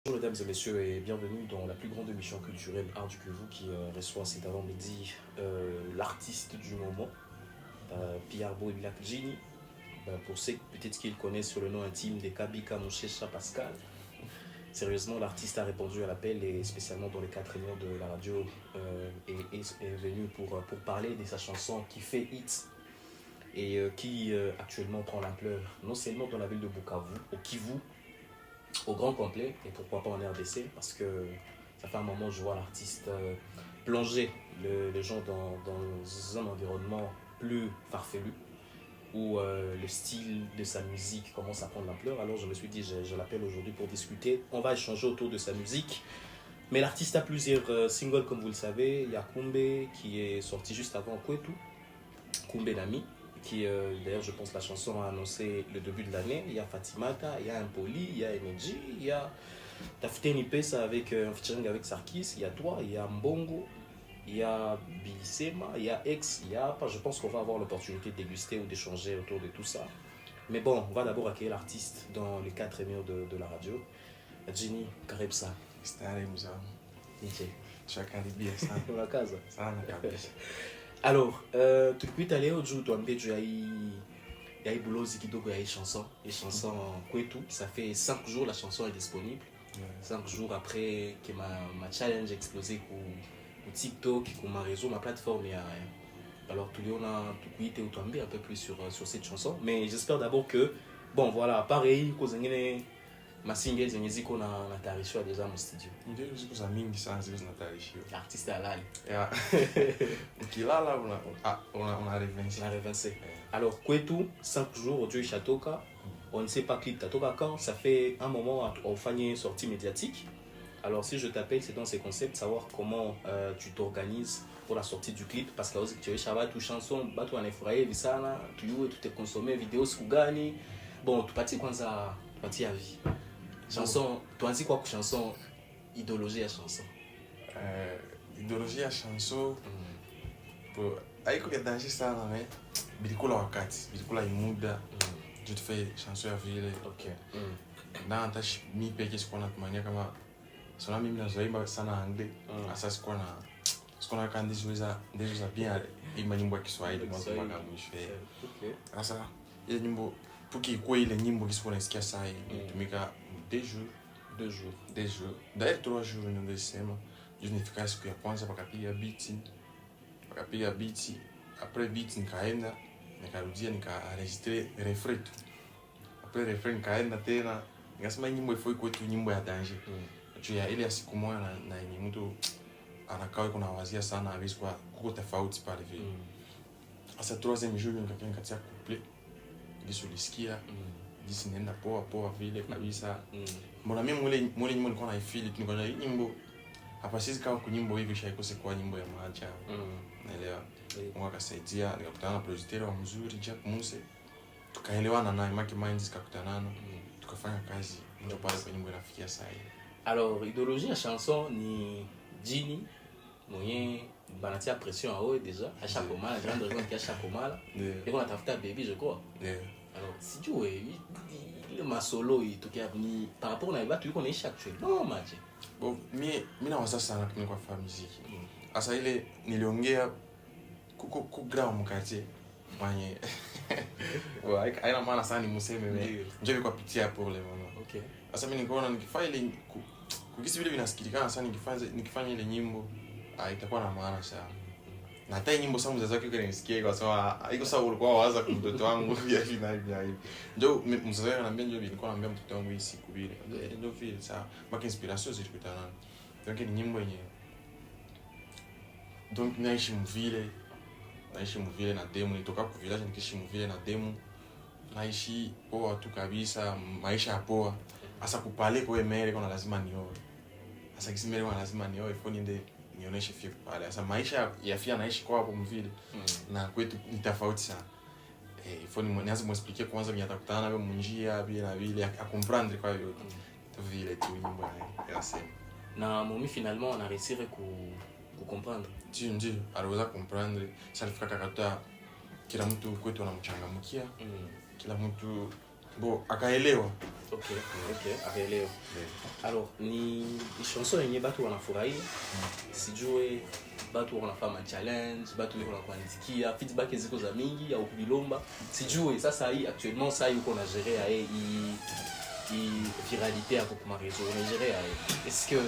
Bonjour mesdames et messieurs et bienvenue dans la plus grande émission culturelle Art du que vous qui reçoit cet avant-midi l'artiste du moment, Pierre Boibilak Gini, pour ceux peut-être qu'ils connaissent sur le nom intime des Kabika Mouchecha Pascal. Sérieusement, l'artiste a répondu à l'appel et spécialement dans les 4 émissions de la radio est venu pour parler de sa chanson qui fait hit et qui actuellement prend l'ampleur non seulement dans la ville de Bukavu, au Kivu, au grand complet, et pourquoi pas en RDC, parce que ça fait un moment que je vois l'artiste plonger les gens dans un environnement plus farfelu, où le style de sa musique commence à prendre l'ampleur. Alors je me suis dit, je l'appelle aujourd'hui pour discuter. On va échanger autour de sa musique. Mais l'artiste a plusieurs singles, comme vous le savez. Il y a Kumbe, qui est sorti juste avant Kwetu, Kumbe Nami, qui d'ailleurs je pense la chanson a annoncé le début de l'année. Il y a Fatimata, il y a Impoli, il y a Energy, il y a Tafuteni Pesa avec un featuring avec Sarkis, il y a toi, il y a Mbongo, il y a Bissema, il y a X, il y a... Je pense qu'on va avoir l'opportunité de déguster ou d'échanger autour de tout ça. Mais bon, on va d'abord accueillir l'artiste dans les 4 émissions de la radio. Gini, Karibsa. Stare mzao. Niche. Tunakaribia sana. Dans la case. Sana kabisa. Alors, tulikuita leo juu tuambie juu ya hii bulozi kidogo ya hii chanson. Hii chanson Kwetu, ça fait 5 jours la chanson est disponible. 5 jours après que ma challenge a explosé pour TikTok, pour ma réseau, ma plateforme. Alors, tukuite utuambie un peu plus sur cette chanson. Mais j'espère d'abord que, bon voilà, pareil, kozengine masinge zenye ziko na tayarishiwa deja mu studio. Ndio ziko za mingi sana ziko zinatayarishiwa. Artiste halali. Yeah. Ukilala una revense. La revincer. Alors, Kwetu, 5 jours, audio Chatoka. On ne sait pas clip Tatoka quand. Ça fait un moment on fait une sortie médiatique. Alors, si je t'appelle, c'est dans ces concepts, savoir comment tu t'organises pour la sortie du clip. Parce que tu as tout chanson, tu as effrayé, tu es consommé, vidéo, Skougani. Bon, tu partis quand ça, tu partis à vie. Chanson, tu as dit quoi que chanson, idéologie à chanson? Idéologie ya chanson haiko ya danger sana mais bilikula wakati, bilikula imuda. Je te fais chanson ya vile. Okay. Na hata mimi peke sikuwa natumania kama sana mimi nazoimba sana anglais. Sasa sikuwa na kandizi ndizo bien imba nyimbo ya Kiswahili mwanzo mpaka mwisho. Okay. Sasa ile nyimbo puki ikuwe ile nyimbo kisipo nasikia saa hii tumika 2 jours. D'ailleurs 3 jours nilisema. Juu nifika siku ya kwanza pakapiga beat. Après beat nikaenda nikarudia nikaenregistrer refrain. Après refrain nikaenda tena nikasema nyimbo ifoi kwetu nyimbo ya danger. Juu ya ile ya siku moja na yenye mtu anakaa kuna wazia sana hawezi kwa kuko tofauti pale vile. Sasa 3e jour nikatia couplet. Nisulisikia jinsi nenda poa vile kabisa. Mbona mimi mule nyimbo nilikuwa naifeel nilikuwa na nyimbo hapa sisi kama kunyimbo hivi shaikose kwa nyimbo ya maacha. Naelewa. Mungu akasaidia nikakutana na producteur wa mzuri Jack Muse. Tukaelewana naye Maki Minds tukakutanana. Tukafanya kazi ndio pale kwa nyimbo inafikia sasa hivi. Alors, idéologie à chanson ni Gini mwenye banatia pression à eux déjà à chaque moment la grande raison qui a chaque moment là et qu'on a tafuta baby je crois. Alors si tu veux le masolo itokia ni par rapport na ibatu yuko naishi actuellement maji. Bon mimi na waza sana kwa kufanya muziki. Asa ile niliongea kuko ground mkate mwenye haina maana sana nimuseme wewe. Njoo kwa pitia pour le moment. Okay. Asa mimi nikaona nikifanya ile kukisi vile vinasikilikana sana nikifanya ile nyimbo itakuwa na maana sana. Na hata nyimbo zangu mzazi wake kanisikia kwa sababu haiko sawa ulikuwa waza kwa mtoto wangu vya hivi. Ndio mzazi wake ananiambia ndio nilikuwa naambia mtoto wangu hii siku vile. Ndio vile sawa. Maki inspiration zilikutana. Donc ni nyimbo yenyewe. Donc naishi mvile na demo nitoka ku village nikiishi mvile na demo. Naishi poa tu kabisa, maisha ya poa. Asa kupale kwa emere kuna lazima nioe. Asa kisimere kwa lazima nioe phone ndio nionyeshe fia pale. Sasa maisha ya fia naishi kwa hapo mvile na kwetu ni tofauti sana. Phone nianze muexpliquer kwanza vile atakutana nawe munjia bila na vile comprendre kwa hiyo vile tu nyimbo ya sema. Na mimi finalement on a réussi ku comprendre. Ndio aliweza comprendre. Sasa alifika kakata kila mtu kwetu anamchangamkia. Kila mtu Bon, akaelewa. Okay, akaelewa. Alors, ni chanson yenye batu wanafurahia. Sijue batu wanafanya challenge, batu wanakuandikia, feedback ziko za mingi au kubilomba. Sijue sasa hii actuellement ça yuko na gérer hii viralité à beaucoup réseau, on est géré. Est-ce que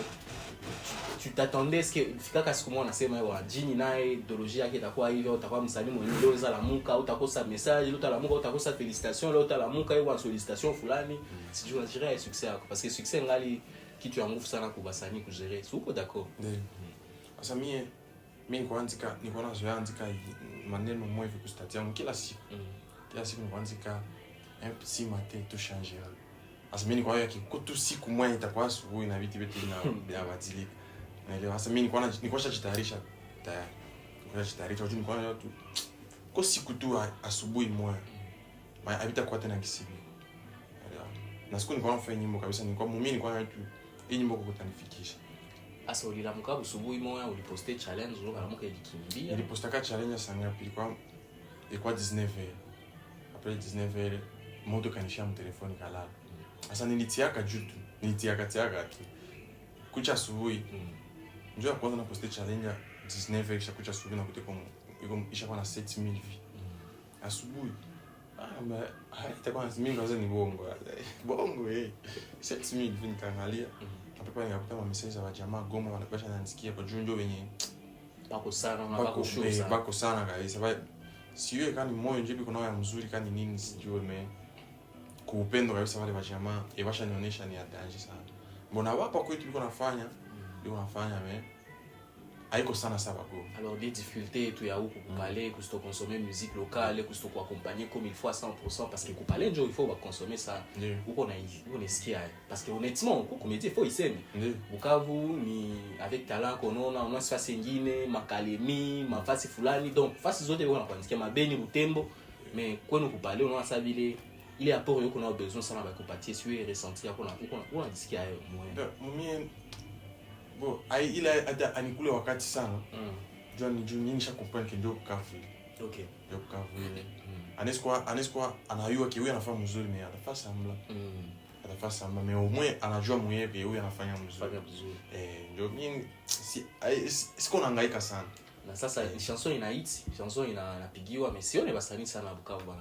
tu t'attendais, est-ce que fika siku moja nasema wa Jini naye idéologie yake itakuwa hivyo, utakuwa msanii mwenye leo za lamuka, utakosa message, leo utalamuka, utakosa félicitations, leo utalamuka hiyo sollicitation fulani. Sijui unajirea succès yako parce que succès ngali kitu ya nguvu sana kwa basanii kugere. Si uko d'accord? Ndio. Sasa mimi kuandika niko na zoea andika maneno moja hivi kustatia kila siku. Kila siku nikuandika un petit matin tout changera. Sasa mimi kwa hiyo kikutu siku moja itakuwa asubuhi na vitu na badilika. Naelewa. Sasa mimi nilikuwa nishajitayarisha tayari. Nilikuwa nishajitayarisha tu nilikuwa tu kwa siku tu asubuhi moja. Habitakuwa tena kisibi. Naelewa. Na siku nilikuwa nafanya nyimbo kabisa nilikuwa mimi nilikuwa tu hii nyimbo kutanifikisha. Asa ulilamuka asubuhi moja uliposte challenge ukalamuka ikikimbia. Nilipostaka challenge sana ilikuwa 19h. Après 19h moto kanisha mu telefoni kalala. Sasa nilitiaka juu tu. Nilitiaka tu. Kucha asubuhi. Njoo kwanza na poste challenge 19h kisha kucha asubuhi na kuteko isha kwa na 7000 hivi. Asubuhi. Itakuwa mimi kwanza ni bongo. Bongo 7000 hivi nikaangalia. Hapa nikakuta message za jamaa Goma wanapasha nanisikia kwa juu ndio wenye bako sana kabisa. Siwe kani moyo njibi kuna ya mzuri kani nini sijue kuupendo kabisa wale wa jamaa ebasha nionyesha ni atanje sana. Mbona wapa kwetu biko nafanya haiko sana sababu. Alors des difficultés tu ya huko kupale kusto consommer musique locale kusto kwa accompagner comme il faut à 100% parce que kupale ndio il faut ba consommer ça. Huko nasikia parce que honnêtement huko comédie il faut iseme. Bukavu ni avec talent konaona on nafasi nyingine makalemi mafasi fulani donc fasi zote biko nakuandikia mabeni Butembo mais kwenu kupale unaona sabile ile apport yoko na besoin sana ba kupatie sur ressenti yako na huko nasikia mimi bon ile anikule wakati sana juu nisha comprendre que ndio Bukavu. Okay, ndio Bukavu ile anesquwa anayua ki huyu anafanya mzuri mais atafanya samba mais au moins anajua mwenyewe que huyu anafanya mzuri. Ndio mimi siko nahangaika sana na sasa chanson inapigiwa mais sione basanii sana Bukavu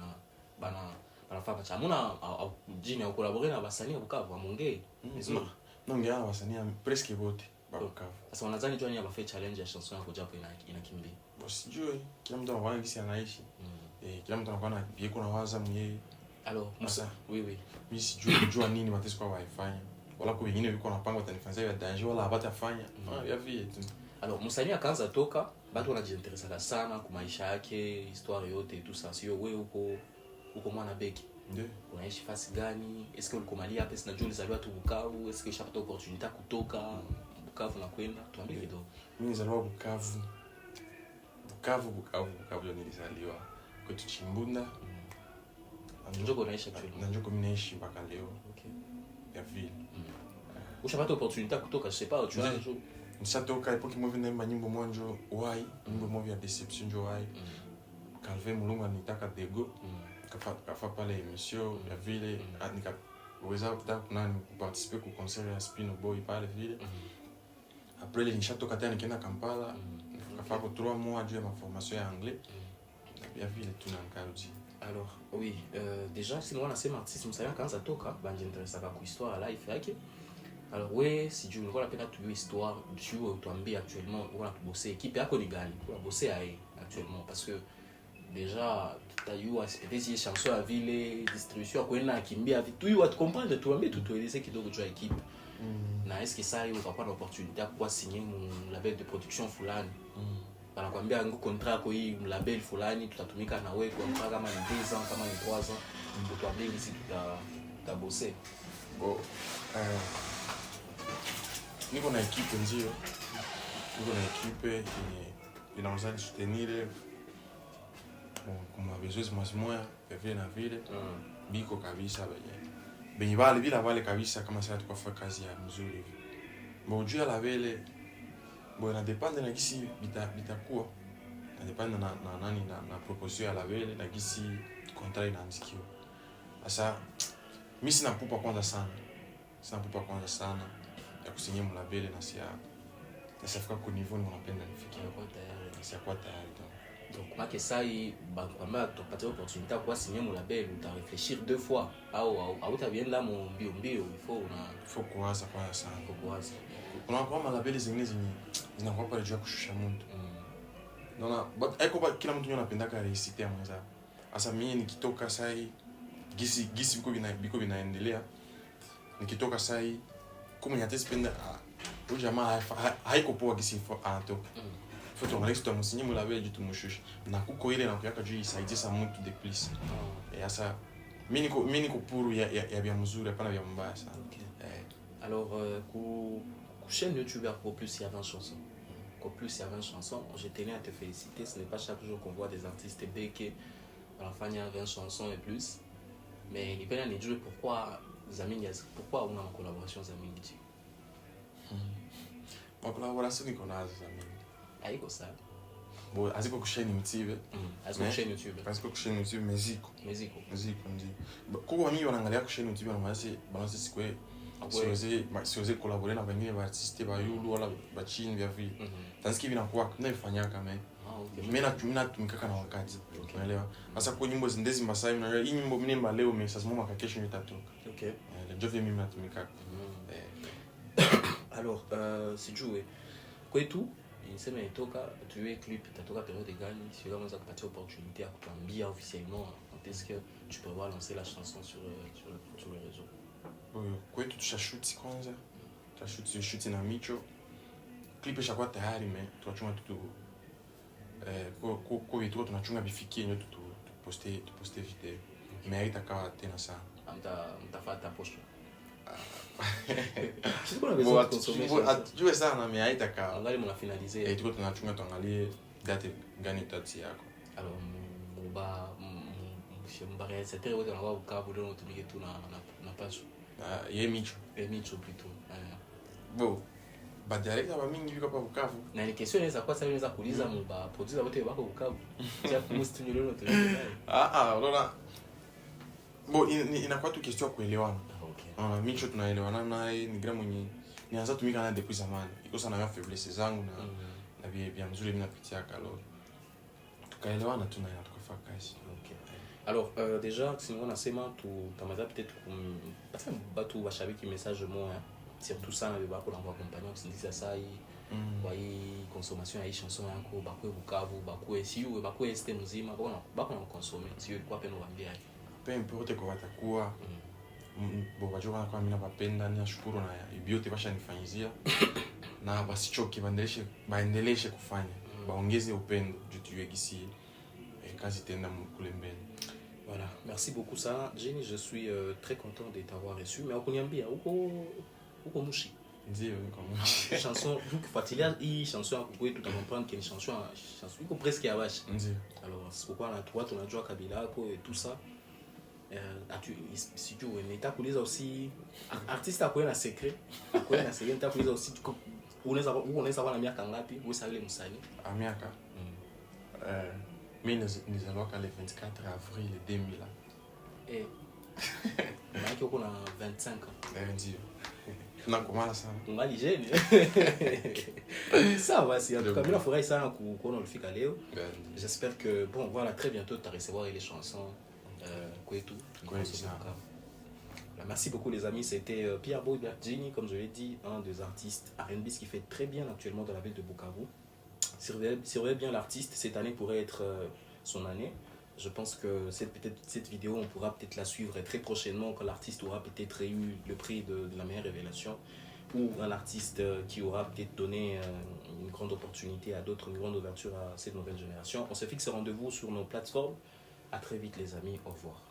banafanya chamuna Jini au collaborer na basanii Bukavu amongee non ngea basanii presque wote Bukavu. Sasa wanadhani tu anya bafanya challenge ya chanson yako japo inakimbia. Sijui kila mtu anakuwa ngisi anaishi. Kila mtu anakuwa na bie kuna waza mwenyewe. Alors Musa, oui. Mimi sijui nini watesi kwa waifanya. Wala kwa wengine wiko napanga watanifanyia ya danger wala habatafanya. Ya vie tu. Alors Musani akaanza toka, watu wanajiinteresa sana kwa maisha yake, histoire yote tout ça. Sio wewe uko mwana beki. Ndio. Unaishi fasi gani? Est-ce que ulikomalia hapa sina joli zaliwa tu Bukavu? Est-ce que ushapata opportunity kutoka Bukavu na kwenda? Tuambie kidogo. Mimi nilizaliwa Bukavu. Bukavu nilizaliwa kwetu Chimbunda. Njoko unaishi actuellement. Na njoko mimi naishi mpaka leo. Okay. Ya ville. Ushapata opportunity kutoka, je sais pas, tu vois. Nishatoka epoki mwe vinaimba nyimbo mwanjo wai, nyimbo mwe ya deception njo wai. Calvin Mulunga nitaka dego. Kafa pale émission ya vile nikaweza kutaka participer ku concert ya Spino Boy pale vile. Après les nishatoka tena nikaenda Kampala. Kafa ko 3 mois de ma formation ya anglais. Ya vile tunankarudi. Alors oui, déjà si nous on a ces artistes msaya kanza toka banje interesa kwa histoire ya life yake. Alors ouais, si tu veux la peine tu histoire tu tuambie actuellement on a bosser équipe yako ni gani? On a bosser actuellement parce que déjà tu as eu peut-être ces chansons à ville distribution kwa na kimbia vitu tu tu comprendre tu ambie tu tueleze kidogo juu équipe. Na est-ce que ça hiyo utakuwa na opportunité kwa signer mon label de production fulani? Wanakuambia ngo contrat kwa hii label fulani tutatumika na wewe kwa kama ni 2 ans kama ni 3 ans ndio tuambie ici tutabosser. Bon niko na equipe ndio. Niko na equipe inaweza soutenir kuma besoin moya vile na vile biko kabisa benye vale kabisa kama sasa tukafanya kazi ya mzuri hivi. Bon juu ya la vile na depende na kisi bitakuwa na depende na nani na proposition ya la vile na kisi contrat inaandikiwa. Sasa mi sina pupa kwanza sana ya kusinye mlabele na siafika ku niveau ni unapenda nifikie siakuwa tayari donc make sai bakwamba topate opportunité kwa signer mon label ou t'as réfléchir 2 fois au ta bien là mon bio il faut kuwaza kwa sana kuna kwa malabeli zingine zinakuwa pale juu ya kushusha mtu naona but aiko ba kila mtu anapenda ka réussite ya mwanza asa mimi nikitoka sai gisi biko vinaendelea nikitoka sai kama nyatespenda huyu jamaa haiko poa gisi anatoka faut on reste on signe la veille du tout mouchouche na kuko ile na kuyaka juu isaidie sa mtu de plus et ça mimi niko pour ya bien mzuri hapana bien mbaya sana. Alors ku chaîne YouTube pour plus il y a 20 chansons. Pour plus il y a 20 chansons, je tenais à te féliciter, ce n'est pas chaque jour qu'on voit des artistes béqués à la fin il y a 20 chansons et plus. Mais il peut y dire pourquoi pourquoi on a une collaboration Zamini. Ma collaboration ni qu'on a Zamini. Haiko sana. Bo aziko kusheni mtibe. Aziko kusheni YouTube. Aziko kusheni YouTube meziko ndi. Kwa mimi wanaangalia kusheni YouTube na basi sikwe siweze collaborer na wengine ba artiste ba yulu wala ba chini vya vile. Tanski vinakuwa naifanya kama mimi natumika na wakati. Unaelewa? Sasa kwa nyimbo zindezi mbasai na hii nyimbo mimi leo mimi sasa mama kesho nitatoka. Okay. Ndio vile mimi natumika. Alors sijue kwetu niseme toka tuwe clip tatoka période gani si kama unaweza kupatia opportunité ya kutuambia officiellement quand est-ce que tu peux voir lancer la chanson sur le réseau. Kwetu tushashoot kwanza tushashoot na Micho clip ishakuwa tayari mais tunachunga tu kwa vitu tunachunga bifikie nyo tuposte video mais haitakawa tena sana mtafata post. Atujue sana mais haitakawa angali mna finaliser et tuko tunachunga tuangalie date gani tati yako. Alors mba réalisateur wote wanakuwa Bukavu leo tutumike tu na paso ye Micho plutôt bo ba directeur ba mingi biko pa Bukavu na ni question inaweza kwa sasa inaweza kuuliza mba producer wote wako Bukavu ya kumstudio leo tutumike unaona bo inakuwa tu question ya kuelewana. Micho tunaelewana naye ni gram mwenye nianza tumika naye depuis zamani iko sana ya faiblesse zangu na bien mzuri mimi napitia kalo tukaelewana tu na tukafanya kazi. Alors déjà si on a sema tu tamaza peut-être parce que batu bashabiki message moi surtout ça na bako l'envoi compagnon c'est ça hii kwa hii consommation ya hii chanson yako bako Bukavu bako siu bako este mzima bako na consommer sio kwa peno waambia peu importe kwa watakuwa bo wajua kwa mimi napenda nashukuru na ibiote bashanifanyizia na basichoke baendeleshe kufanya baongeze upendo juu gisi kazi tena kule mbele. Voilà, merci beaucoup ça Jenny, je suis très content de t'avoir reçu mais ukuniambia uko mushi ndio niko mushi chanson ukifuatilia hii chanson yako kwetu comprendre que ni chanson iko presque ya bash ndio. Alors c'est pourquoi na toi tunajua kabila yako et tout ça. Si tu veux, mais t'as kuuliza aussi artiste akoe na secret t'as kuuliza aussi unaweza kuwa na miaka ngapi wewe sasa ile msanii miaka mimi nilizaliwa le 24 avril 2000 maana uko na 25 ans ndio tunakomana sana ungali jeune ça va si en tout cas mimi nafurahi sana kuona ulifika leo. J'espère que bon voilà très bientôt tu vas recevoir les chansons kwetu. Merci beaucoup les amis, c'était Pierre Boy Black Genie, comme je l'ai dit, un des artistes R&B qui fait très bien actuellement dans la ville de Bukavu. Surveillez bien l'artiste, cette année pourrait être son année. Je pense que cette vidéo, on pourra peut-être la suivre très prochainement quand l'artiste aura peut-être eu le prix de la meilleure révélation ou un artiste qui aura peut-être donné une grande opportunité à d'autres, une grande ouverture à cette nouvelle génération. On se fixe rendez-vous sur nos plateformes. À très vite les amis, au revoir.